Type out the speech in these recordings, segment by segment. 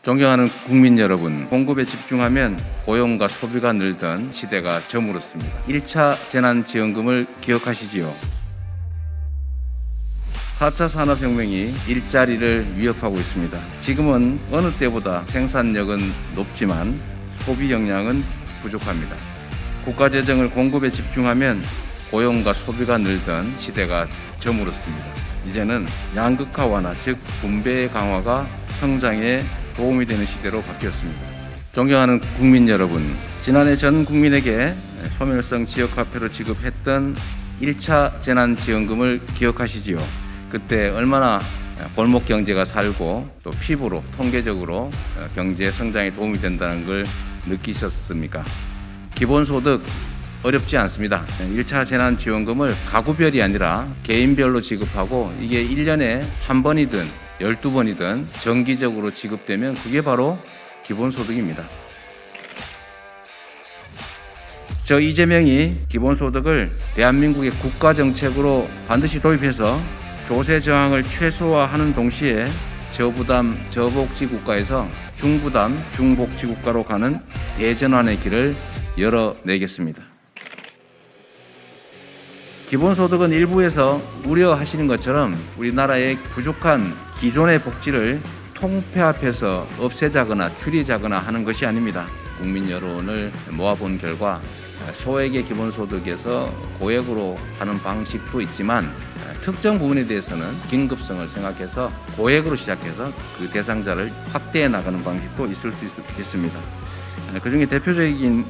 존경하는 국민 여러분, 공급에 집중하면 고용과 소비가 늘던 시대가 저물었습니다. 1차 재난지원금을 기억하시지요? 4차 산업혁명이 일자리를 위협하고 있습니다. 지금은 어느 때보다 생산력은 높지만 소비 역량은 부족합니다. 국가재정을 공급에 집중하면 고용과 소비가 늘던 시대가 저물었습니다. 이제는 양극화 완화, 즉 분배 강화가 성장에 도움이 되는 시대로 바뀌었습니다. 존경하는 국민 여러분, 지난해 전 국민에게 소멸성 지역화폐로 지급했던 1차 재난지원금을 기억하시지요? 그때 얼마나 골목 경제가 살고 또 피부로 통계적으로 경제 성장에 도움이 된다는 걸 느끼셨습니까? 기본소득 어렵지 않습니다. 1차 재난지원금을 가구별이 아니라 개인별로 지급하고 이게 1년에 한 번이든 12번이든 정기적으로 지급되면 그게 바로 기본소득입니다. 저 이재명이 기본소득을 대한민국의 국가정책으로 반드시 도입해서 조세 저항을 최소화하는 동시에 저부담, 저복지 국가에서 중부담, 중복지 국가로 가는 대전환의 길을 열어내겠습니다. 기본소득은 일부에서 우려하시는 것처럼 우리나라의 부족한 기존의 복지를 통폐합해서 없애자거나 줄이자거나 하는 것이 아닙니다. 국민 여론을 모아본 결과 소액의 기본소득에서 고액으로 하는 방식도 있지만 특정 부분에 대해서는 긴급성을 생각해서 고액으로 시작해서 그 대상자를 확대해 나가는 방식도 있을 수 있습니다. 그중에 대표적인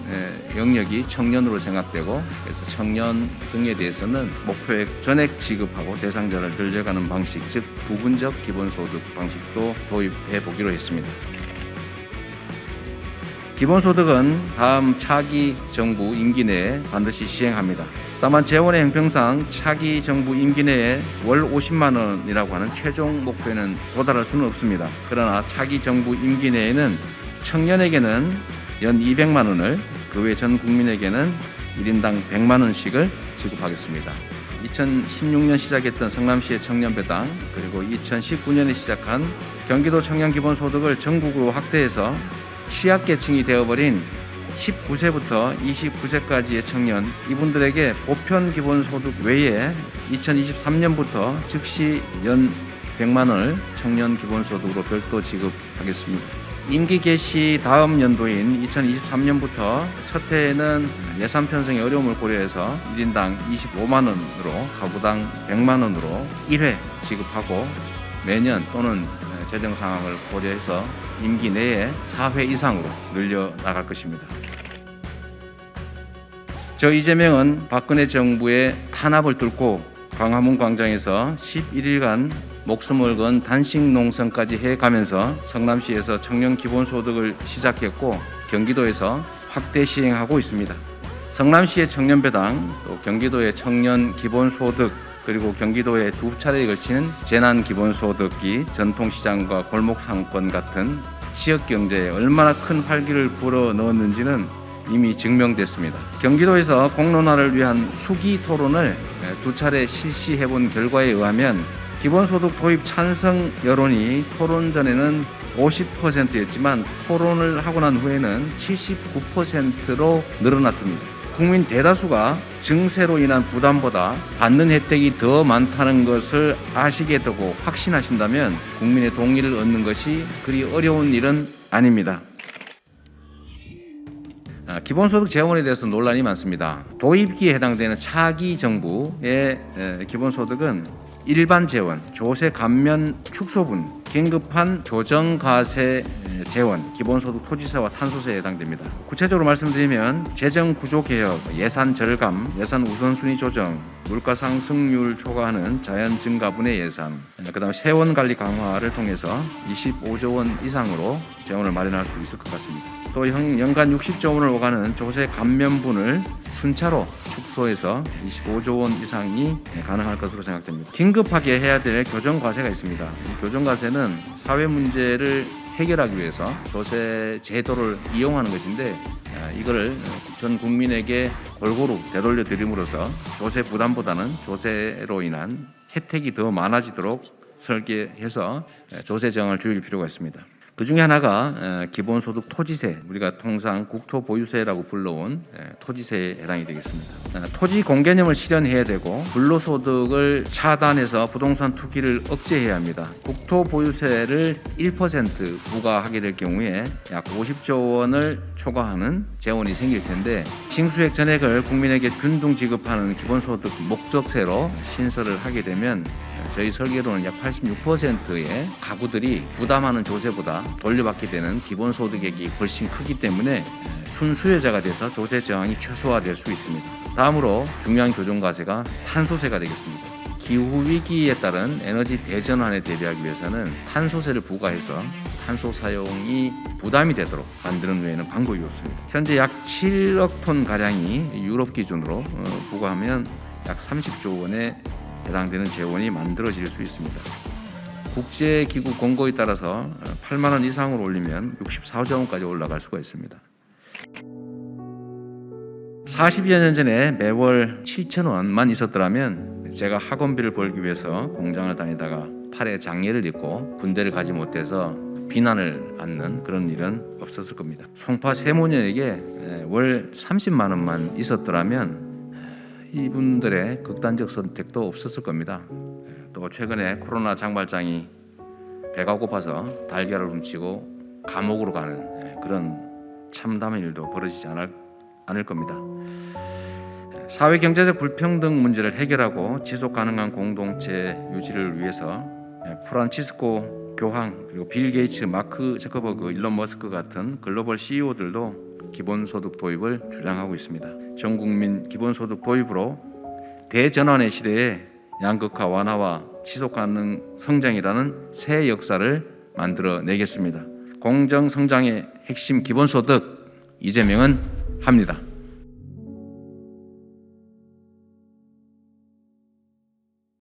영역이 청년으로 생각되고 그래서 청년 등에 대해서는 목표액 전액 지급하고 대상자를 늘려가는 방식, 즉 부분적 기본소득 방식도 도입해 보기로 했습니다. 기본소득은 다음 차기 정부 임기 내에 반드시 시행합니다. 다만 재원의 형평상 차기 정부 임기 내에 월 50만 원이라고 하는 최종 목표에는 도달할 수는 없습니다. 그러나 차기 정부 임기 내에는 청년에게는 연 200만 원을, 그 외 전 국민에게는 1인당 100만 원씩을 지급하겠습니다. 2016년 시작했던 성남시의 청년배당, 그리고 2019년에 시작한 경기도 청년기본소득을 전국으로 확대해서 취약계층이 되어버린 19세부터 29세까지의 청년, 이분들에게 보편기본소득 외에 2023년부터 즉시 연 100만 원을 청년기본소득으로 별도 지급하겠습니다. 임기 개시 다음 연도인 2023년부터 첫 해에는 예산 편성의 어려움을 고려해서 1인당 25만 원으로 가구당 100만 원으로 1회 지급하고 매년 또는 재정 상황을 고려해서 임기 내에 4회 이상으로 늘려나갈 것입니다. 저 이재명은 박근혜 정부의 탄압을 뚫고 광화문 광장에서 11일간 목숨을 건 단식 농성까지 해가면서 성남시에서 청년 기본소득을 시작했고 경기도에서 확대 시행하고 있습니다. 성남시의 청년배당, 또 경기도의 청년 기본소득, 그리고 경기도에 두 차례에 걸치는 재난기본소득이 전통시장과 골목상권 같은 지역경제에 얼마나 큰 활기를 불어넣었는지는 이미 증명됐습니다. 경기도에서 공론화를 위한 수기 토론을 두 차례 실시해본 결과에 의하면 기본소득 도입 찬성 여론이 토론 전에는 50%였지만 토론을 하고 난 후에는 79%로 늘어났습니다. 국민 대다수가 증세로 인한 부담보다 받는 혜택이 더 많다는 것을 아시게 되고 확신하신다면 국민의 동의를 얻는 것이 그리 어려운 일은 아닙니다. 기본소득 재원에 대해서 논란이 많습니다. 도입기에 해당되는 차기 정부의 기본소득은 일반 재원, 조세 감면 축소분, 긴급한 조정과세 재원, 기본소득 토지세와 탄소세에 해당됩니다. 구체적으로 말씀드리면 재정구조개혁, 예산 절감, 예산 우선순위 조정, 물가상승률 초과하는 자연증가분의 예산, 그다음에 세원관리 강화를 통해서 25조 원 이상으로 재원을 마련할 수 있을 것 같습니다. 또 연간 60조 원을 오가는 조세 감면분을 순차로 축소해서 25조 원 이상이 가능할 것으로 생각됩니다. 긴급하게 해야 될 교정과세가 있습니다. 이 교정과세는 사회 문제를 해결하기 위해서 조세 제도를 이용하는 것인데 이거를 전 국민에게 골고루 되돌려 드림으로써 조세 부담보다는 조세로 인한 혜택이 더 많아지도록 설계해서 조세 저항을 줄일 필요가 있습니다. 그 중에 하나가 기본소득 토지세, 우리가 통상 국토보유세라고 불러온 토지세에 해당이 되겠습니다. 토지 공개념을 실현해야 되고 불로소득을 차단해서 부동산 투기를 억제해야 합니다. 국토보유세를 1% 부과하게 될 경우에 약 50조 원을 초과하는 재원이 생길 텐데 징수액 전액을 국민에게 균등 지급하는 기본소득 목적세로 신설을 하게 되면 저희 설계로는 약 86%의 가구들이 부담하는 조세보다 돌려받게 되는 기본소득액이 훨씬 크기 때문에 순수혜자가 돼서 조세 저항이 최소화될 수 있습니다. 다음으로 중요한 교정과세가 탄소세가 되겠습니다. 기후위기에 따른 에너지 대전환에 대비하기 위해서는 탄소세를 부과해서 탄소 사용이 부담이 되도록 만드는 외에는 방법이 없습니다. 현재 약 7억 톤 가량이 유럽 기준으로 부과하면 약 30조 원에 해당되는 재원이 만들어질 수 있습니다. 국제기구 공고에 따라서 8만 원 이상으로 올리면 64조 원까지 올라갈 수가 있습니다. 40여 년 전에 매월 7천 원만 있었더라면 제가 학원비를 벌기 위해서 공장을 다니다가 팔에 장애를 입고 군대를 가지 못해서 비난을 받는 그런 일은 없었을 겁니다. 송파 세모녀에게 월 30만 원만 있었더라면 이분들의 극단적 선택도 없었을 겁니다. 또 최근에 코로나 장발장이 배가 고파서 달걀을 훔치고 감옥으로 가는 그런 참담한 일도 벌어지지 않을 겁니다. 사회 경제적 불평등 문제를 해결하고 지속 가능한 공동체 유지를 위해서 프란치스코 교황 그리고 빌 게이츠, 마크 저커버그, 일론 머스크 같은 글로벌 CEO들도 기본소득 도입을 주장하고 있습니다. 전 국민 기본소득 도입으로 대전환의 시대에 양극화 완화와 지속 가능 성장이라는 새 역사를 만들어내겠습니다. 공정 성장의 핵심 기본소득 이재명은 합니다.